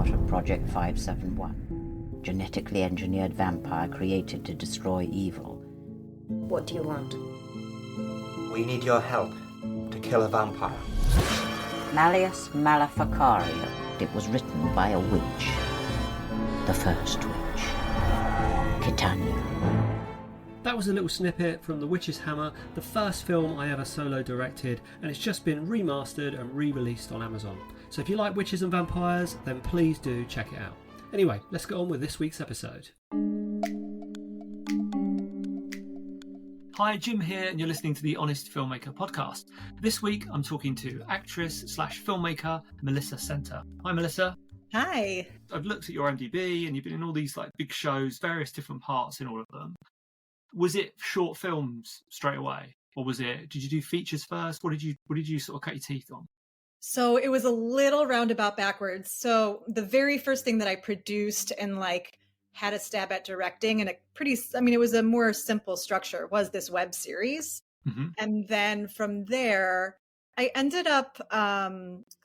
part of Project 571, genetically engineered vampire created to destroy evil. What do you want? We need your help to kill a vampire. Malleus Maleficario. It was written by a witch. The first witch. Titania. That was a little snippet from The Witch's Hammer, the first film I ever solo directed, and it's just been remastered and re-released on Amazon. So if you like witches and vampires, then please do check it out. Anyway, let's get on with this week's episode. Hi, Jim here, and you're listening to the Honest Filmmaker podcast. This week, I'm talking to actress/filmmaker Melissa Center. Hi, Melissa. Hi. I've looked at your IMDb, and you've been in all these big shows, various different parts in all of them. Was it short films straight away, or did you do features first? What did you sort of cut your teeth on? So it was a little roundabout backwards. So the very first thing that I produced and had a stab at directing, and it was a more simple structure, was this web series. Mm-hmm. And then from there, I ended up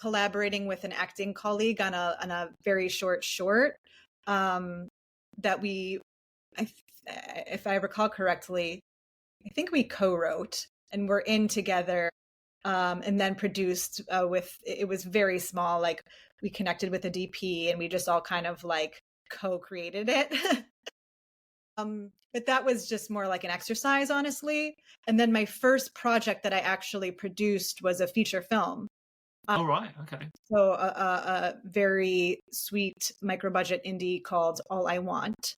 collaborating with an acting colleague on a very short that if I recall correctly, I think we co-wrote and were in together, and then produced it was very small. We connected with a DP and we just all kind of co-created it. But that was just more like an exercise, honestly. And then my first project that I actually produced was a feature film. All right. Okay. So a very sweet micro-budget indie called All I Want.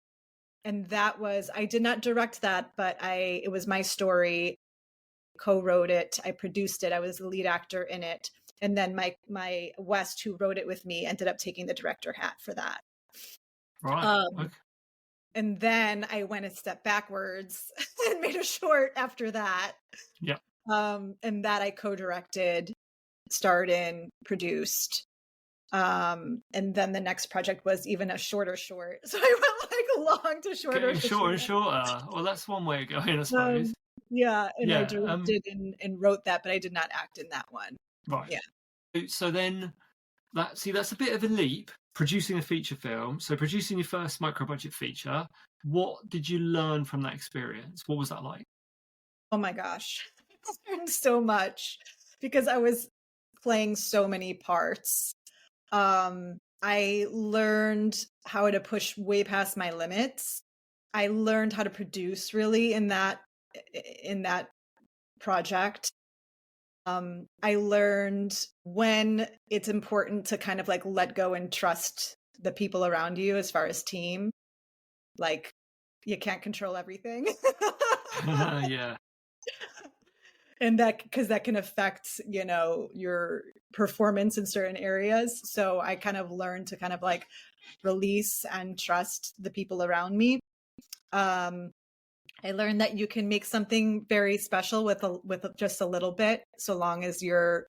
And I did not direct that, but it was my story, co-wrote it, I produced it, I was the lead actor in it. And then my West, who wrote it with me, ended up taking the director hat for that. Right. Okay. And then I went a step backwards and made a short after that. Yeah. And that I co-directed, starred in, produced. And then the next project was even a shorter short. So I went long to shorter. Getting shorter and shorter. Well, that's one way of going, I suppose. I directed and wrote that, but I did not act in that one. Right. Yeah. So then, that's a bit of a leap, producing a feature film. So producing your first micro-budget feature, what did you learn from that experience? What was that like? Oh my gosh. I learned so much because I was playing so many parts. I learned how to push way past my limits. I learned how to produce really in that project. I learned when it's important to kind of let go and trust the people around you as far as team. You can't control everything. Yeah. And because that can affect, your performance in certain areas. So I kind of learned to kind of release and trust the people around me. I learned that you can make something very special with just a little bit, so long as you're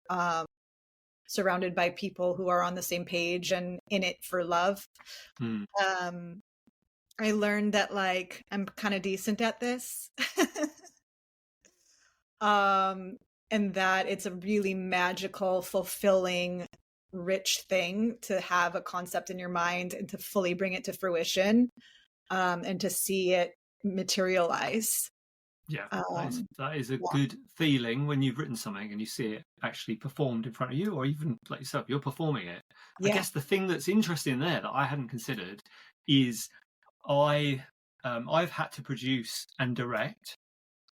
surrounded by people who are on the same page and in it for love. I learned that I'm kind of decent at this. And that it's a really magical, fulfilling, rich thing to have a concept in your mind and to fully bring it to fruition, and to see it materialize. Yeah, that is a good feeling when you've written something and you see it actually performed in front of you, or even like yourself, you're performing it. Yeah. I guess the thing that's interesting there that I hadn't considered is I've had to produce and direct.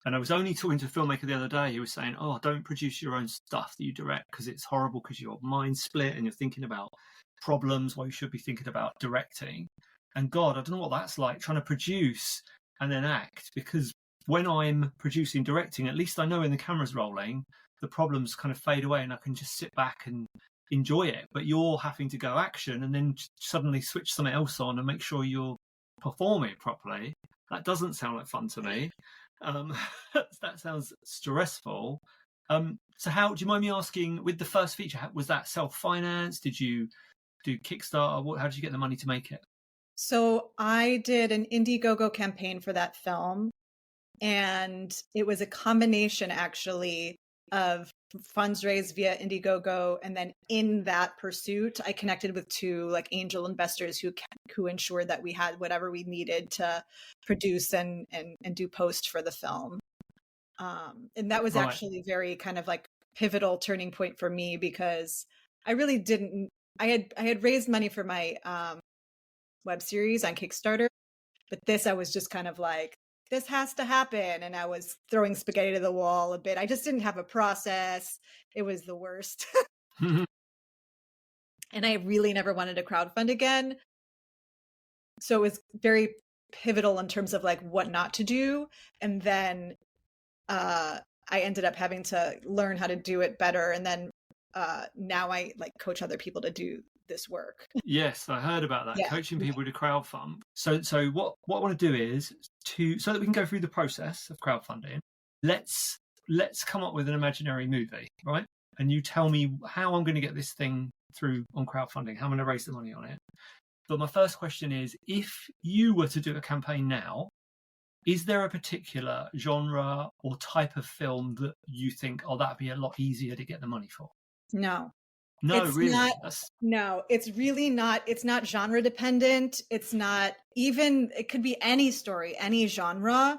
And I was only talking to a filmmaker the other day who was saying, oh, don't produce your own stuff that you direct because it's horrible because your mind's split and you're thinking about problems while you should be thinking about directing. And God, I don't know what that's like, trying to produce and then act, because when I'm producing, directing, at least I know when the camera's rolling, the problems kind of fade away and I can just sit back and enjoy it. But you're having to go action and then suddenly switch something else on and make sure you're performing properly. That doesn't sound like fun to me. That sounds stressful. So do you mind me asking, with the first feature, was that self-financed? Did you do Kickstarter? How did you get the money to make it? So I did an Indiegogo campaign for that film, and it was a combination actually of funds raised via Indiegogo, and then in that pursuit, I connected with 2 like angel investors who ensured that we had whatever we needed to produce and do post for the film. And that was actually very kind of like pivotal turning point for me, because I really didn't. I had raised money for my web series on Kickstarter, but this I was just kind of like, this has to happen. And I was throwing spaghetti to the wall a bit. I just didn't have a process. It was the worst. And I really never wanted to crowdfund again. So it was very pivotal in terms of like what not to do. And then I ended up having to learn how to do it better. And then now I like coach other people to do this work. Yes, I heard about that. Coaching people to crowdfund. So what I want to do is so that we can go through the process of crowdfunding, let's come up with an imaginary movie, right? And you tell me how I'm going to get this thing through on crowdfunding, how I'm going to raise the money on it. But my first question is, if you were to do a campaign now, is there a particular genre or type of film that you think, oh, that'd be a lot easier to get the money for? No. No, it's really? No, it's really not. It's not genre dependent. It's not even, it could be any story, any genre.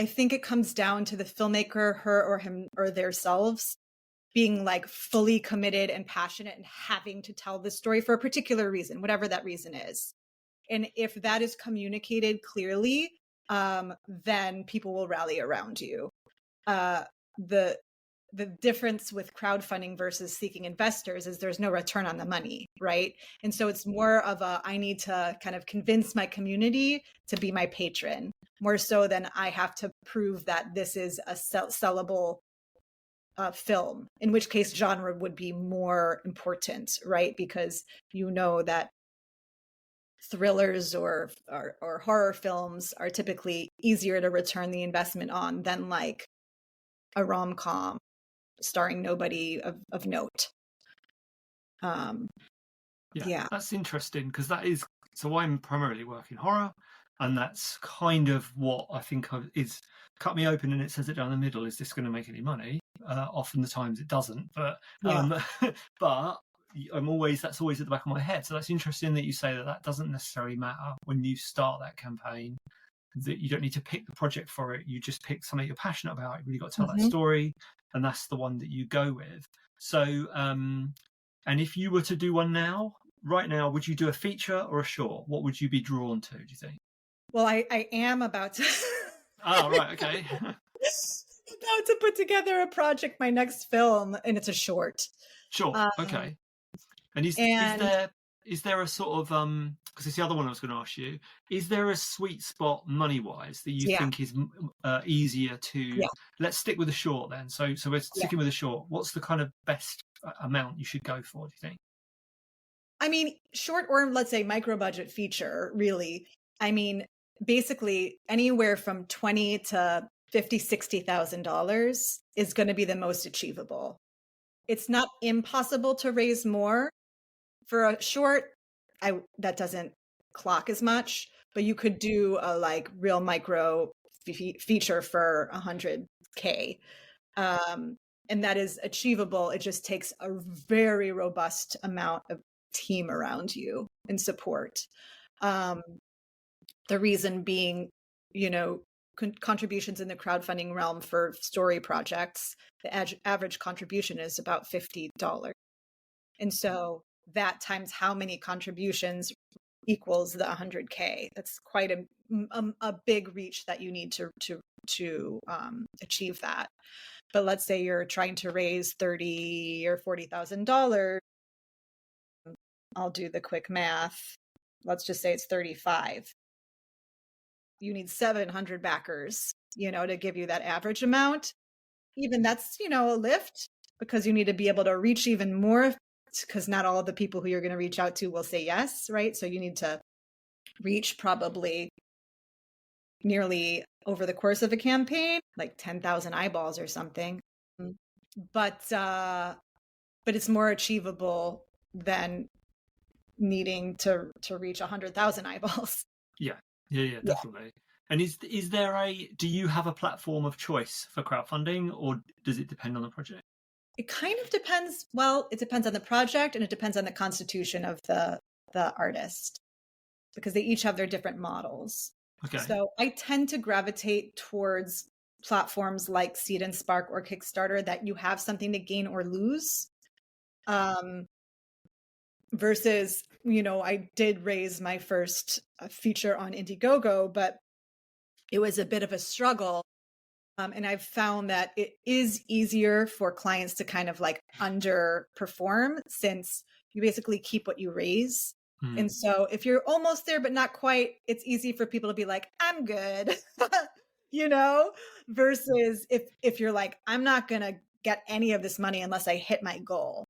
I think it comes down to the filmmaker, her or him or themselves, being like fully committed and passionate and having to tell the story for a particular reason, whatever that reason is. And if that is communicated clearly, then people will rally around you. The difference with crowdfunding versus seeking investors is there's no return on the money, right? And so it's more of I need to kind of convince my community to be my patron, more so than I have to prove that this is a sellable film, in which case genre would be more important, right? Because you know that thrillers or horror films are typically easier to return the investment on than like a rom-com starring nobody of note. That's interesting, because that is, so I'm primarily working horror, and that's kind of what I think is cut me open and it says it down the middle. Is this going to make any money? Often the times it doesn't, but but that's always at the back of my head. So that's interesting that you say that doesn't necessarily matter when you start that campaign, that you don't need to pick the project for it. You just pick something you're passionate about. You really got to tell that story, and that's the one that you go with. So and if you were to do one right now, would you do a feature or a short? What would you be drawn to, do you think? Well, I am about to oh, right, okay. about to put together a project, my next film, and it's a short. Sure. Okay. And is there a sort of because it's the other one I was going to ask you, is there a sweet spot money wise that you think is easier to let's stick with a short then, so we're sticking with a short. What's the kind of best amount you should go for, do you think? I mean, short, or let's say micro budget feature, really. I mean, basically anywhere from $20,000 to $50,000, $60,000 is going to be the most achievable. It's not impossible to raise more. For a short, that doesn't clock as much, but you could do a like real micro feature for $100K. And that is achievable. It just takes a very robust amount of team around you and support. The reason being, contributions in the crowdfunding realm for story projects, the average contribution is about $50. And so that times how many contributions equals the $100K. That's quite a big reach that you need to achieve that. But let's say you're trying to raise $30,000 or $40,000. I'll do the quick math. Let's just say it's 35. You need 700 backers, to give you that average amount. Even that's, a lift, because you need to be able to reach even more, because not all of the people who you're going to reach out to will say yes, right? So you need to reach probably nearly over the course of a campaign, like 10,000 eyeballs or something. But it's more achievable than needing to reach 100,000 eyeballs. Yeah, definitely. And do you have a platform of choice for crowdfunding, or does it depend on the project? It kind of depends. Well, it depends on the project and it depends on the constitution of the artist, because they each have their different models. Okay. So I tend to gravitate towards platforms like Seed and Spark or Kickstarter that you have something to gain or lose. Versus, I did raise my first feature on Indiegogo, but it was a bit of a struggle. And I've found that it is easier for clients to kind of like underperform, since you basically keep what you raise. And so if you're almost there, but not quite, it's easy for people to be like, I'm good, versus if you're like, I'm not going to get any of this money unless I hit my goal,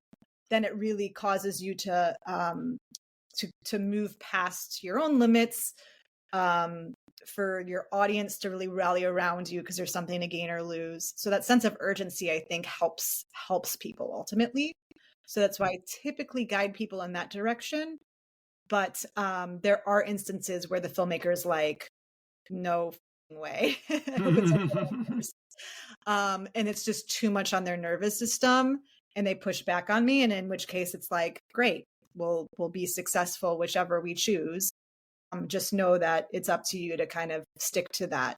then it really causes you to move past your own limits, for your audience to really rally around you because there's something to gain or lose. So that sense of urgency, I think, helps people ultimately. So that's why I typically guide people in that direction. But there are instances where the filmmaker is like, no way. And it's just too much on their nervous system and they push back on me. And in which case it's like, great, we'll be successful, whichever we choose. Just know that it's up to you to kind of stick to that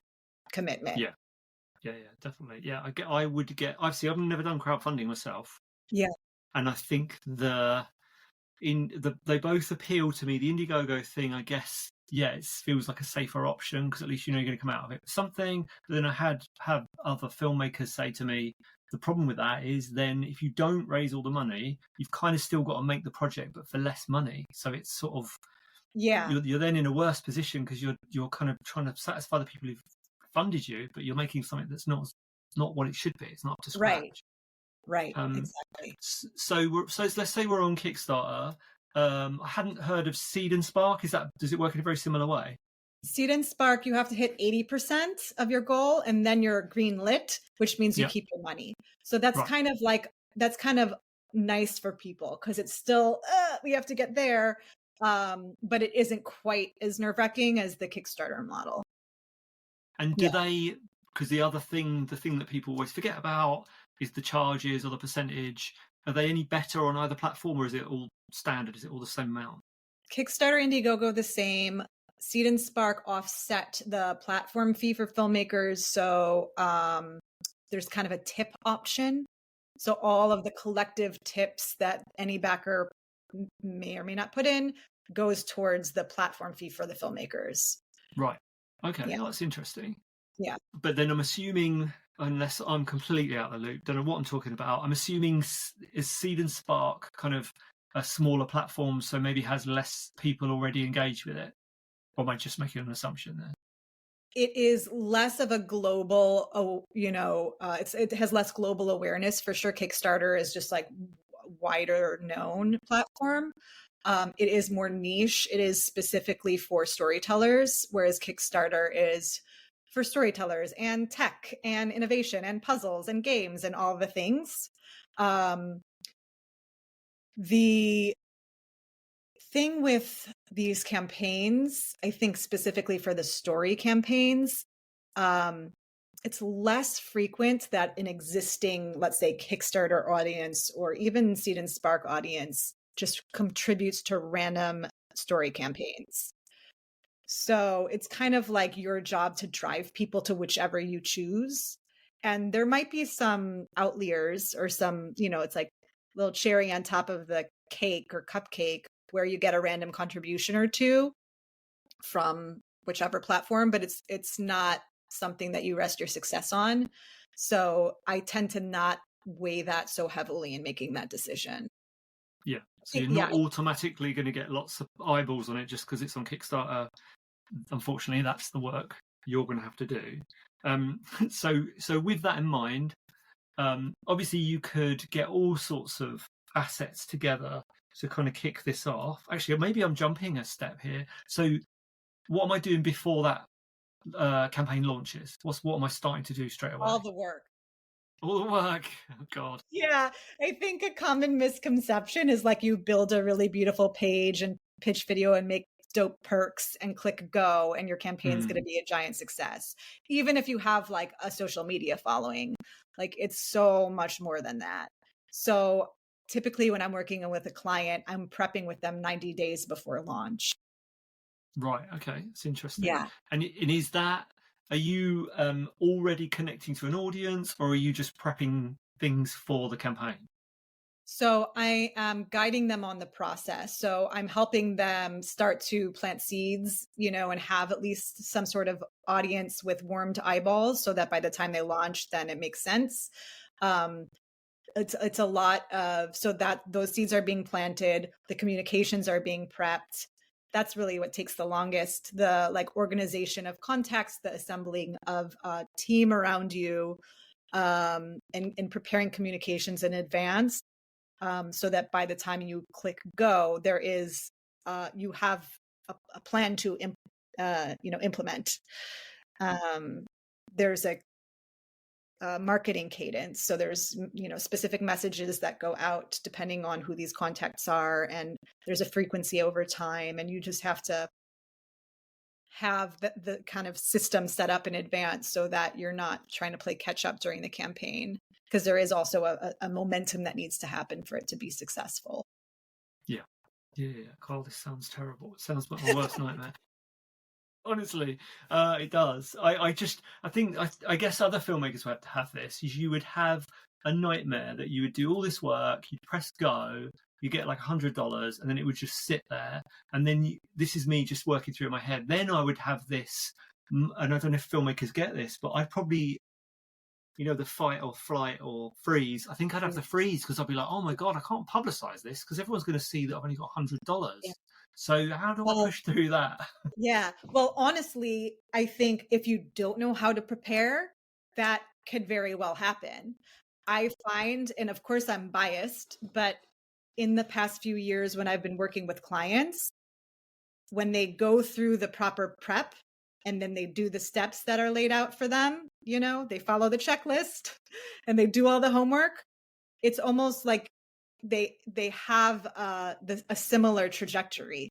commitment. Yeah, definitely. Yeah, obviously I've never done crowdfunding myself. Yeah. And I think they both appeal to me. The Indiegogo thing, I guess, it feels like a safer option because at least you're going to come out of it with something. But then I have other filmmakers say to me, the problem with that is then if you don't raise all the money, you've kind of still got to make the project, but for less money. So it's sort of, you're then in a worse position because you're kind of trying to satisfy the people who've funded you, but you're making something that's not what it should be. It's not up to scratch. Right. Exactly. So let's say we're on Kickstarter. I hadn't heard of Seed and Spark. Does it work in a very similar way? Seed and Spark, you have to hit 80% of your goal, and then you're green lit, which means you keep your money. So that's kind of nice for people because it's still we have to get there. But it isn't quite as nerve-wracking as the Kickstarter model. And do they, because the thing that people always forget about is the charges or the percentage. Are they any better on either platform, or is it all standard? Is it all the same amount? Kickstarter, Indiegogo, the same. Seed and Spark offset the platform fee for filmmakers. So there's kind of a tip option. So all of the collective tips that any backer may or may not put in goes towards the platform fee for the filmmakers. Right. Okay. Well, that's interesting. Yeah. But then I'm assuming, unless I'm completely out of the loop, don't know what I'm talking about, I'm assuming is Seed and Spark kind of a smaller platform, so maybe has less people already engaged with it? Or am I just making an assumption there? It is less of a global, it has less global awareness for sure. Kickstarter is just like wider known platform. It is more niche. It is specifically for storytellers, whereas Kickstarter is for storytellers and tech and innovation and puzzles and games and all the things. The thing with these campaigns, I think specifically for the story campaigns, it's less frequent that an existing, let's say, Kickstarter audience or even Seed and Spark audience just contributes to random story campaigns. So it's kind of like your job to drive people to whichever you choose. And there might be some outliers or some, it's like a little cherry on top of the cake or cupcake where you get a random contribution or two from whichever platform, but it's not something that you rest your success on. So I tend to not weigh that so heavily in making that decision. Yeah. So you're not automatically going to get lots of eyeballs on it just because it's on Kickstarter. Unfortunately, that's the work you're going to have to do. So with that in mind, obviously you could get all sorts of assets together to kind of kick this off. Actually, maybe I'm jumping a step here. So what am I doing before that campaign launches? What am I starting to do straight away? All the work. Oh God. Yeah, I think a common misconception is like you build a really beautiful page and pitch video and make dope perks and click go and your campaign's going to be a giant success. Even if you have like a social media following, like it's so much more than that. So typically when I'm working with a client, I'm prepping with them 90 days before launch. Right. Okay. It's interesting. Yeah. And is that, are you already connecting to an audience, or are you just prepping things for the campaign? So I am guiding them on the process. So I'm helping them start to plant seeds, and have at least some sort of audience with warmed eyeballs so that by the time they launch, then it makes sense. It's a lot of, so that those seeds are being planted, the communications are being prepped. That's really what takes the longest. The organization of contacts, the assembling of a team around you, and preparing communications in advance, so that by the time you click go, there is you have a plan to implement. There's a marketing cadence. So there's, specific messages that go out depending on who these contacts are. And there's a frequency over time. And you just have to have the kind of system set up in advance so that you're not trying to play catch up during the campaign, because there is also a momentum that needs to happen for it to be successful. Yeah. Carl, this sounds terrible. It sounds like my worst nightmare. Honestly, it does. I guess other filmmakers would have this. You would have a nightmare that you would do all this work, you'd press go, you get like $100, and then it would just sit there. And then this is me just working through in my head. Then I would have this, and I don't know if filmmakers get this, but I'd probably, the fight or flight or freeze. I think I'd have the freeze, because I'd be like, oh my God, I can't publicize this because everyone's going to see that I've only got $100. Yeah. So how do I push through that? Yeah. Well, honestly, I think if you don't know how to prepare, that could very well happen. I find, and of course I'm biased, but in the past few years when I've been working with clients, when they go through the proper prep and then they do the steps that are laid out for them, they follow the checklist and they do all the homework, it's almost like they have a similar trajectory.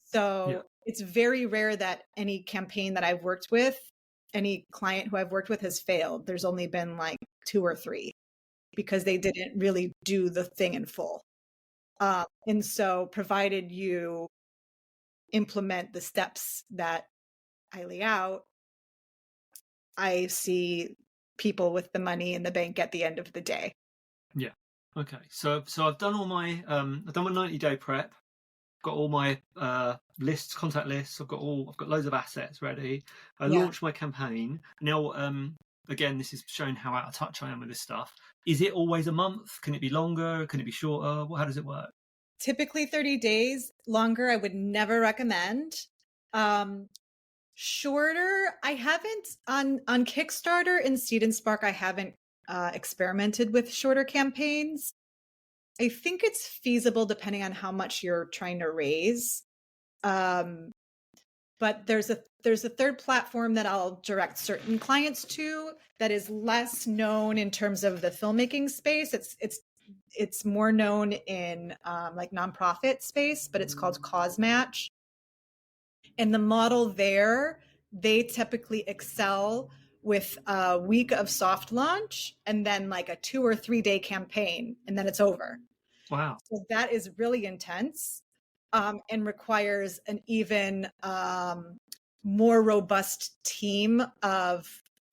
So it's very rare that any campaign that I've worked with, any client who I've worked with has failed. There's only been like 2 or 3 because they didn't really do the thing in full. And so provided you implement the steps that I lay out, I see people with the money in the bank at the end of the day. Yeah. Okay. So I've done all my I've done my 90-day prep. Got all my lists, contact lists. I've got loads of assets ready. I launched my campaign. Now, again, this is showing how out of touch I am with this stuff. Is it always a month? Can it be longer? Can it be shorter? How does it work? Typically 30 days. Longer, I would never recommend. Shorter, I haven't on Kickstarter and Seed and Spark. I haven't experimented with shorter campaigns. I think it's feasible depending on how much you're trying to raise. But there's a third platform that I'll direct certain clients to that is less known in terms of the filmmaking space. It's more known in like nonprofit space, but it's called Cause Match. And the model there, they typically excel with a week of soft launch and then like a 2 or 3 day campaign, and then it's over. Wow. So that is really intense, and requires an even more robust team of,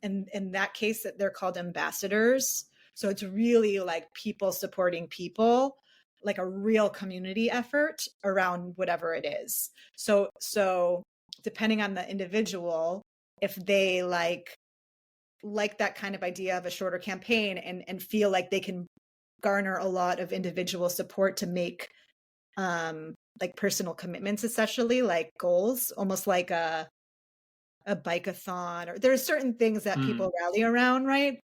in that case, that they're called ambassadors. So it's really like people supporting people, like a real community effort around whatever it is. So depending on the individual, if they like that kind of idea of a shorter campaign and feel like they can garner a lot of individual support to make like personal commitments, essentially like goals, almost like a bike-a-thon, or there's certain things that people rally around, right?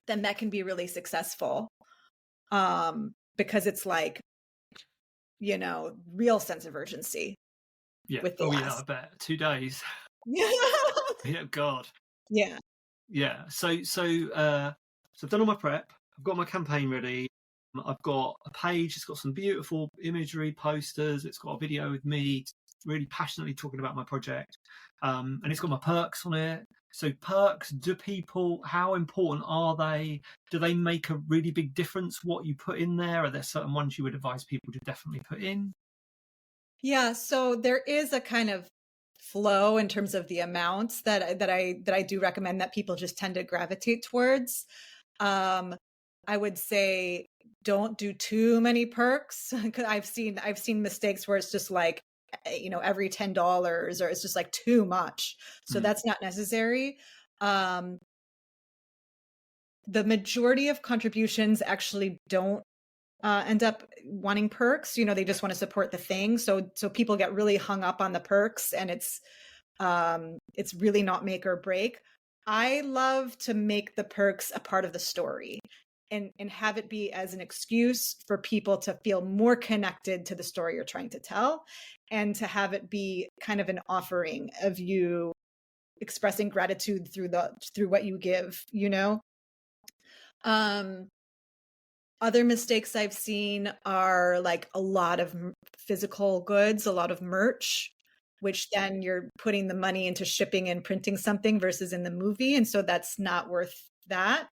Then that can be really successful. Because it's like, real sense of urgency. Yeah. With the yeah, I bet 2 days. Yeah, God. Yeah. Yeah. So I've done all my prep. I've got my campaign ready. I've got a page. It's got some beautiful imagery, posters. It's got a video with me really passionately talking about my project. And it's got my perks on it. So perks, how important are they? Do they make a really big difference what you put in there? Are there certain ones you would advise people to definitely put in? Yeah, so there is a kind of flow in terms of the amounts that I do recommend that people just tend to gravitate towards. I would say don't do too many perks. 'Cause I've seen mistakes where it's just like, every $10, or it's just like too much. So that's not necessary. The majority of contributions actually don't end up wanting perks. They just want to support the thing. So people get really hung up on the perks, and it's really not make or break. I love to make the perks a part of the story, and have it be as an excuse for people to feel more connected to the story you're trying to tell, and to have it be kind of an offering of you expressing gratitude through what you give. Other mistakes I've seen are like a lot of physical goods, a lot of merch, which then you're putting the money into shipping and printing something versus in the movie. And so that's not worth that.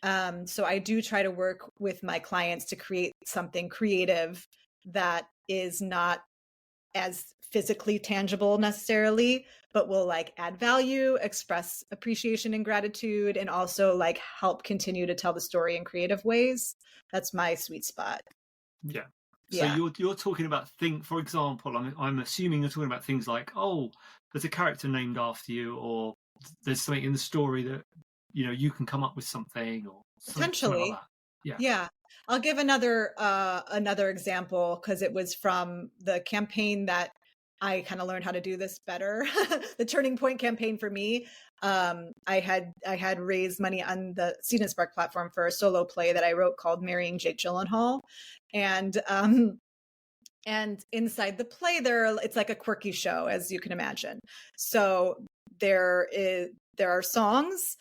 So I do try to work with my clients to create something creative that is not as physically tangible necessarily, but will like add value, express appreciation and gratitude, and also like help continue to tell the story in creative ways. That's my sweet spot. Yeah. So you're talking about for example, I'm assuming you're talking about things like, oh, there's a character named after you, or there's something in the story that you can come up with something, or potentially something like that. Yeah. I'll give another example, because it was from the campaign that I kind of learned how to do this better. The turning point campaign for me. I had raised money on the Seed and Spark platform for a solo play that I wrote called Marrying Jake Gyllenhaal. And inside the play it's like a quirky show, as you can imagine. So there are songs.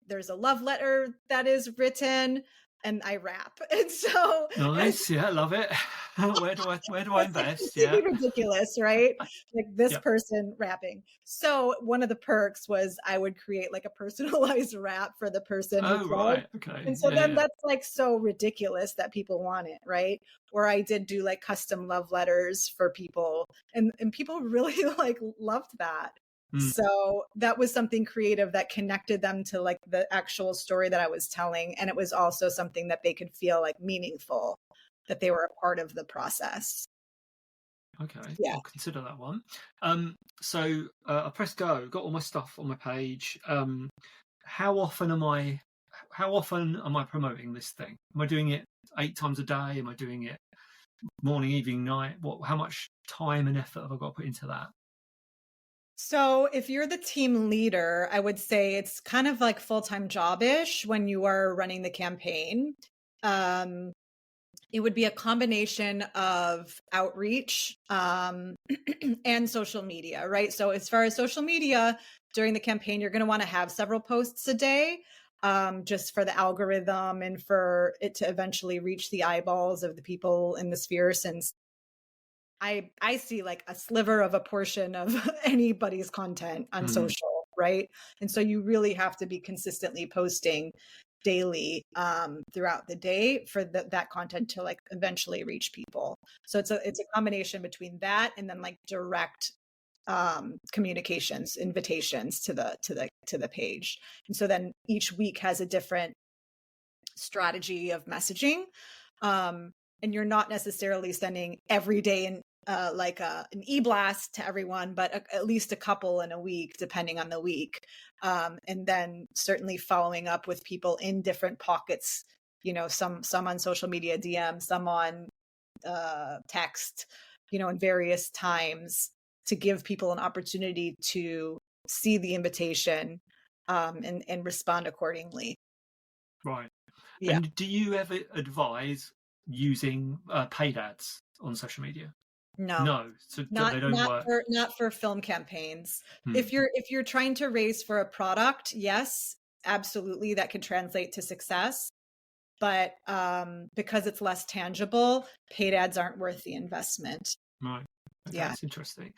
There's a love letter that is written, and I rap. And so nice. Yeah, I love it. Where do I invest? Yeah. Ridiculous, right? Like this person rapping. So one of the perks was I would create like a personalized rap for the person. Oh, right. Okay. And so that's like so ridiculous that people want it, right? Or I did do like custom love letters for people, and people really like loved that. So that was something creative that connected them to like the actual story that I was telling. And it was also something that they could feel like meaningful, that they were a part of the process. Okay. Yeah. I'll consider that one. So I pressed go, got all my stuff on my page. How often am I promoting this thing? Am I doing it 8 times a day? Am I doing it morning, evening, night? How much time and effort have I got to put into that? So if you're the team leader, I would say it's kind of like full-time job-ish when you are running the campaign. It would be a combination of outreach and social media, right? So as far as social media, during the campaign, you're going to want to have several posts a day, just for the algorithm and for it to eventually reach the eyeballs of the people in the sphere, since I see like a sliver of a portion of anybody's content on social, right? And so you really have to be consistently posting daily throughout the day for that content to like eventually reach people. So it's a combination between that and then like direct communications, invitations to the page. And so then each week has a different strategy of messaging. And you're not necessarily sending every day an e-blast to everyone, but at least a couple in a week, depending on the week. And then certainly following up with people in different pockets, some on social media DM, some on text, in various times, to give people an opportunity to see the invitation and respond accordingly. Right. Yeah. And do you ever advise using paid ads on social media? No, so they don't work. Not for film campaigns. If you're trying to raise for a product, yes, absolutely, that can translate to success. But because it's less tangible, paid ads aren't worth the investment. Right. Okay, Yeah, that's interesting.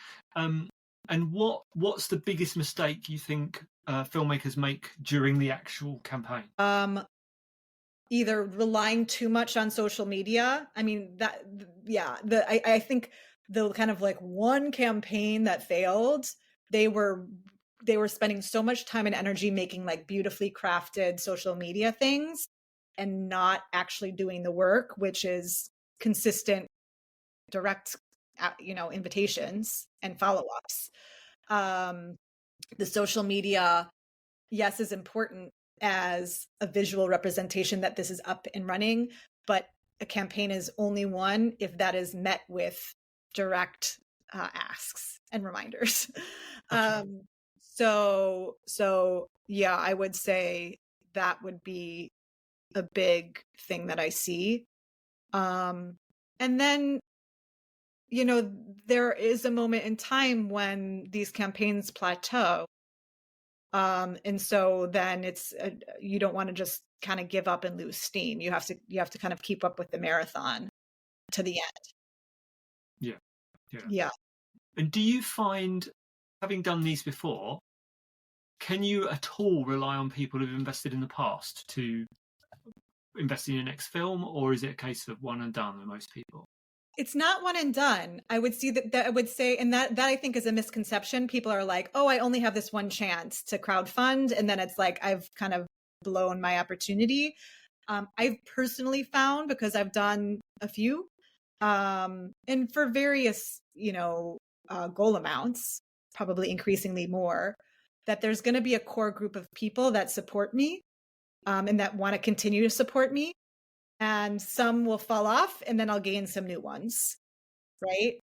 And what's the biggest mistake you think filmmakers make during the actual campaign? Either relying too much on social media. I mean, I think the kind of like one campaign that failed, they were spending so much time and energy making like beautifully crafted social media things and not actually doing the work, which is consistent, direct, invitations and follow-ups. The social media, yes, is important as a visual representation that this is up and running, but a campaign is only one if that is met with direct asks and reminders. Gotcha. So yeah, I would say that would be a big thing that I see. And then, there is a moment in time when these campaigns plateau. And so then it's you don't want to just kind of give up and lose steam. You have to kind of keep up with the marathon to the end. Yeah. And do you find, having done these before, can you at all rely on people who've invested in the past to invest in your next film, or is it a case of one and done with most people? It's not one and done. I would see that I would say, and that I think is a misconception. People are like, oh, I only have this one chance to crowdfund. And then it's like, I've kind of blown my opportunity. I've personally found, because I've done a few, and for various, goal amounts, probably increasingly more, that there's going to be a core group of people that support me, and that want to continue to support me. And some will fall off, and then I'll gain some new ones, right?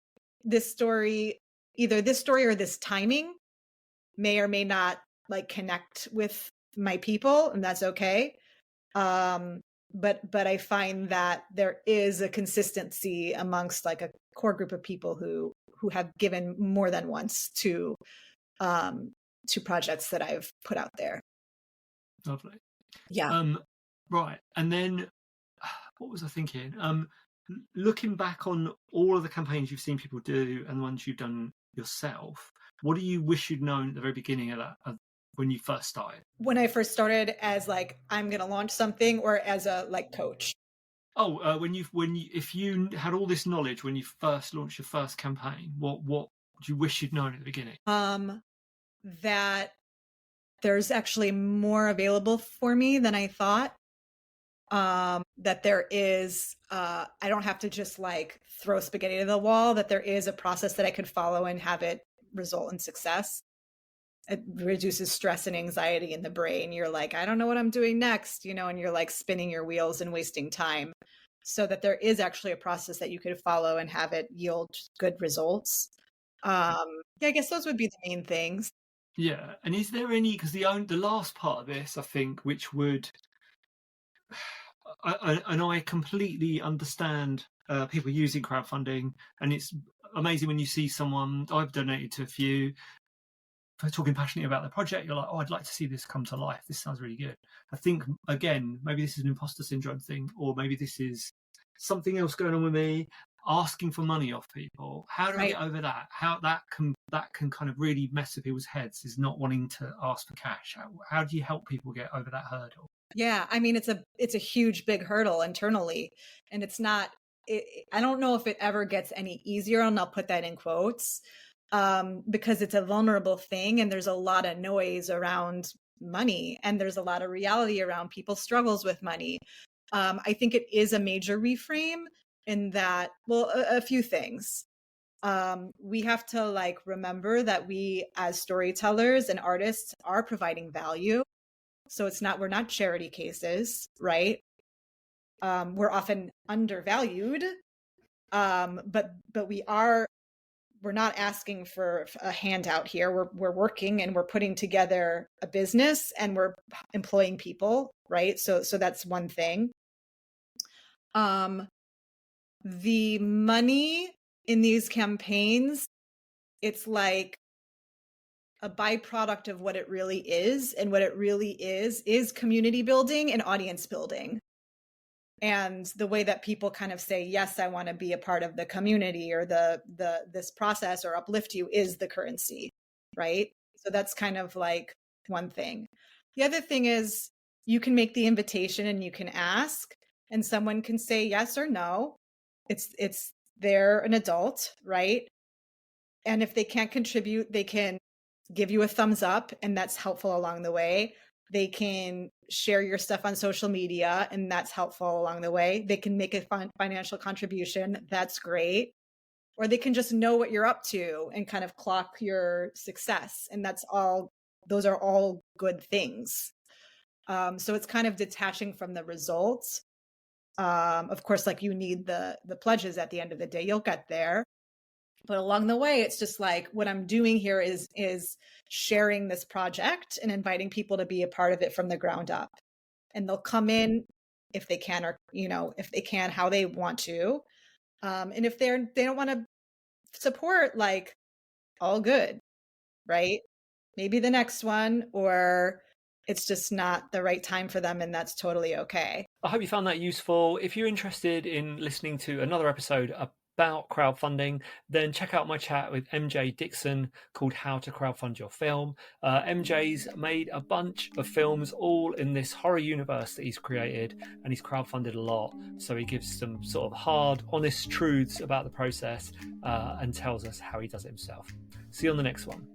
Either this story or this timing may or may not like connect with my people, and that's okay. But I find that there is a consistency amongst like a core group of people who have given more than once to projects that I've put out there. Lovely. Yeah. Right. And then what was I thinking? Looking back on all of the campaigns you've seen people do and the ones you've done yourself, what do you wish you'd known at the very beginning of that, when you first started? When I first started as like, I'm going to launch something, or as a like coach? Oh, if you had all this knowledge when you first launched your first campaign, what do you wish you'd known at the beginning? That there's actually more available for me than I thought. That there is, I don't have to just like throw spaghetti to the wall, that there is a process that I could follow and have it result in success. It reduces stress and anxiety in the brain. You're like, I don't know what I'm doing next, and you're like spinning your wheels and wasting time. So that there is actually a process that you could follow and have it yield good results. I guess those would be the main things. Yeah. And is there any, because the last part of this, I think, which would, I completely understand people using crowdfunding, and it's amazing when you see someone, I've donated to a few, for talking passionately about the project, you're like, oh, I'd like to see this come to life. This sounds really good. I think, again, maybe this is an imposter syndrome thing, or maybe this is something else going on with me, asking for money off people. How do I get over that? How that can kind of really mess with people's heads, is not wanting to ask for cash. How do you help people get over that hurdle? Yeah, I mean, it's a huge, big hurdle internally, and it's not. I don't know if it ever gets any easier, and I'll put that in quotes, because it's a vulnerable thing, and there's a lot of noise around money, and there's a lot of reality around people's struggles with money. I think it is a major reframe in that. Well, a few things. We have to like remember that we, as storytellers and artists, are providing value. So we're not charity cases, right? We're often undervalued, but we're not asking for a handout here. We're working and we're putting together a business and we're employing people, right? So that's one thing. The money in these campaigns, it's like a byproduct of what it really is. And what it really is community building and audience building. And the way that people kind of say, yes, I want to be a part of the community or this process or uplift you is the currency, right? So that's kind of like one thing. The other thing is you can make the invitation and you can ask, and someone can say yes or no. They're an adult, right? And if they can't contribute, they can give you a thumbs up, and that's helpful along the way. They can share your stuff on social media, and that's helpful along the way. They can make a financial contribution. That's great. Or they can just know what you're up to and kind of clock your success. And those are all good things. So it's kind of detaching from the results. Of course, like you need the pledges at the end of the day. You'll get there. But along the way, it's just like what I'm doing here is sharing this project and inviting people to be a part of it from the ground up. And they'll come in if they can, or, if they can, how they want to. And if they don't want to support, like, all good, right? Maybe the next one, or it's just not the right time for them, and that's totally okay. I hope you found that useful. If you're interested in listening to another episode about crowdfunding, then check out my chat with MJ Dixon called How to Crowdfund Your Film. MJ's made a bunch of films all in this horror universe that he's created, and he's crowdfunded a lot. So he gives some sort of hard, honest truths about the process and tells us how he does it himself. See you on the next one.